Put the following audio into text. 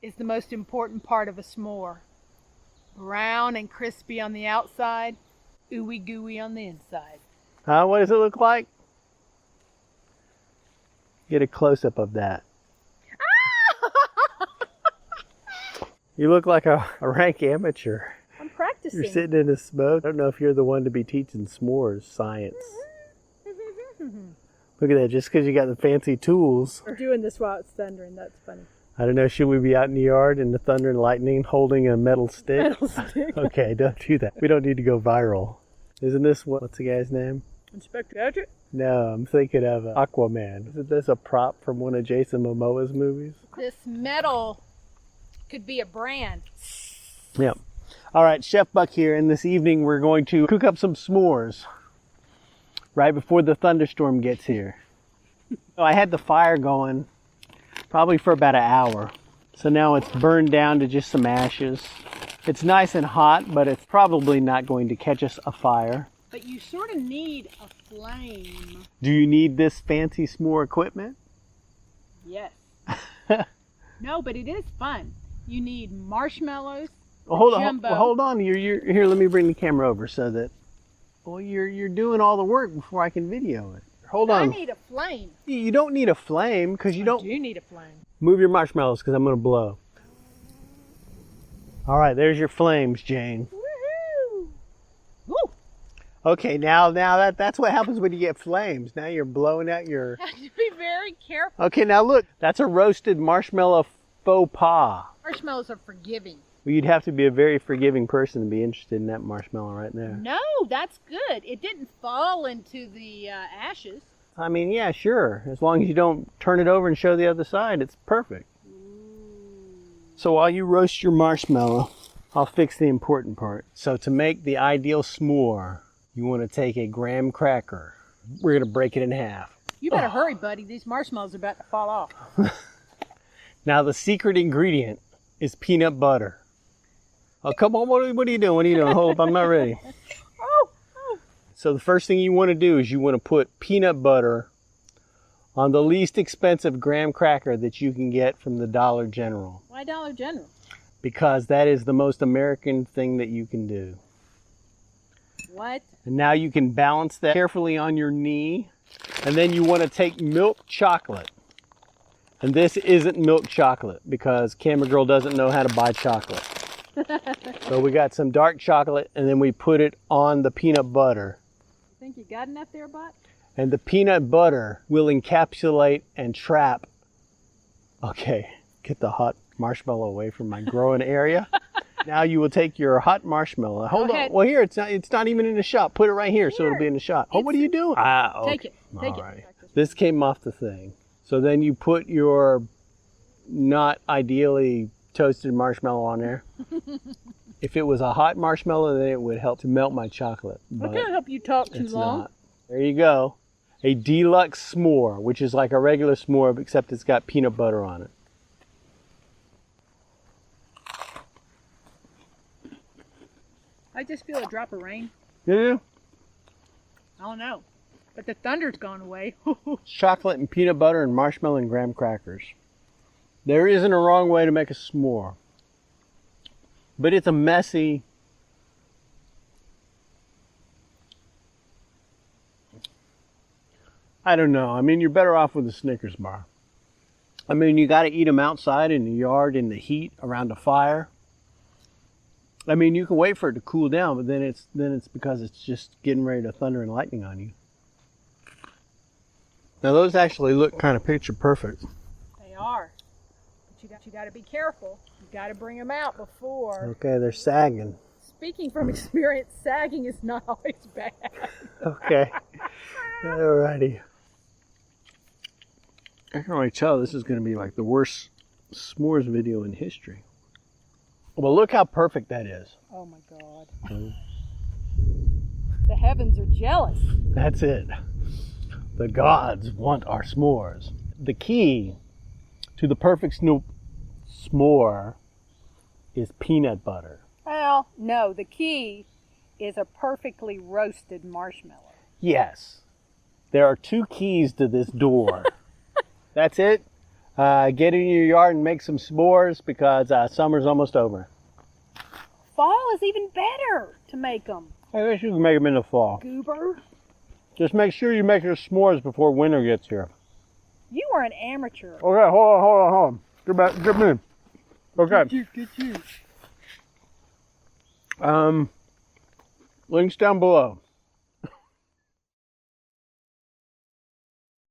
is the most important part of a s'more. Brown and crispy on the outside, ooey gooey on the inside. What does it look like? Get a close-up of that. You look like a rank amateur. I'm practicing. You're sitting in the smoke. I don't know if you're the one to be teaching s'mores science. Look at that, just because you got the fancy tools. We're doing this while it's thundering, that's funny. I don't know, should we be out in the yard in the thunder and lightning holding a metal stick? Metal stick. Okay, don't do that. We don't need to go viral. Isn't this, what's the guy's name? Inspector Gadget? No, I'm thinking of Aquaman. Isn't this a prop from one of Jason Momoa's movies? This metal could be a brand. Yep. All right, Chef Buck here, and this evening we're going to cook up some s'mores right before the thunderstorm gets here. So I had the fire going probably for about an hour. So now it's burned down to just some ashes. It's nice and hot, but it's probably not going to catch us afire. But you sort of need a flame. Do you need this fancy s'more equipment? Yes. No, but it is fun. You need marshmallows. Hold on. You're here. Let me bring the camera over so that. Well, you're doing all the work before I can video it. Hold on. I need a flame. You don't need a flame because you don't. I do need a flame. Move your marshmallows because I'm going to blow. All right, there's your flames, Jane. Woohoo! Woo! Okay, now that's what happens when you get flames. Now you're blowing out your. Have to be very careful. Okay, now look, that's a roasted marshmallow faux pas. Marshmallows are forgiving. Well, you'd have to be a very forgiving person to be interested in that marshmallow right there. No, that's good. It didn't fall into the ashes. I mean, yeah, sure. As long as you don't turn it over and show the other side, it's perfect. So while you roast your marshmallow, I'll fix the important part. So to make the ideal s'more, you want to take a graham cracker. We're going to break it in half. You better hurry, buddy. These marshmallows are about to fall off. Now the secret ingredient is peanut butter. Oh, come on, what are you doing? What are you doing? Hold up, I'm not ready. Oh. So the first thing you want to do is you want to put peanut butter on the least expensive graham cracker that you can get from the Dollar General. Why Dollar General? Because that is the most American thing that you can do. What? And now you can balance that carefully on your knee. And then you want to take milk chocolate. And this isn't milk chocolate because Camera Girl doesn't know how to buy chocolate. So we got some dark chocolate and then we put it on the peanut butter. You think you got enough there, Bot? And the peanut butter will encapsulate and trap. Okay, get the hot marshmallow away from my growing area. Now you will take your hot marshmallow. Hold on. Well, here, it's not even in the shot. Put it right here so it'll be in the shot. Oh, what are you doing? Okay. Take it. Take it. This came off the thing. So then you put your not ideally toasted marshmallow on there. If it was a hot marshmallow, then it would help to melt my chocolate. I can't help you talk too long. Not. There you go. A deluxe s'more, which is like a regular s'more, except it's got peanut butter on it. I just feel a drop of rain. Yeah. I don't know. But the thunder's gone away. Chocolate and peanut butter and marshmallow and graham crackers. There isn't a wrong way to make a s'more. But it's a messy... I don't know. I mean, you're better off with a Snickers bar. I mean, you got to eat them outside in the yard in the heat around a fire. I mean, you can wait for it to cool down, but then it's because it's just getting ready to thunder and lightning on you. Now, those actually look kind of picture perfect. They are. But you got to be careful. You got to bring them out before. Okay, they're sagging. Speaking from experience, sagging is not always bad. Okay. Alrighty. I can already tell this is going to be like the worst s'mores video in history. Well, look how perfect that is. Oh my God. The heavens are jealous. That's it. The gods want our s'mores. The key to the perfect s'more is peanut butter. Well, no, the key is a perfectly roasted marshmallow. Yes. There are two keys to this door. That's it. Get in your yard and make some s'mores because summer's almost over. Fall is even better to make them. I guess you can make them in the fall. Goober. Just make sure you make your s'mores before winter gets here. You are an amateur. Okay, hold on. Get back, get me. Okay. Get you. Links down below.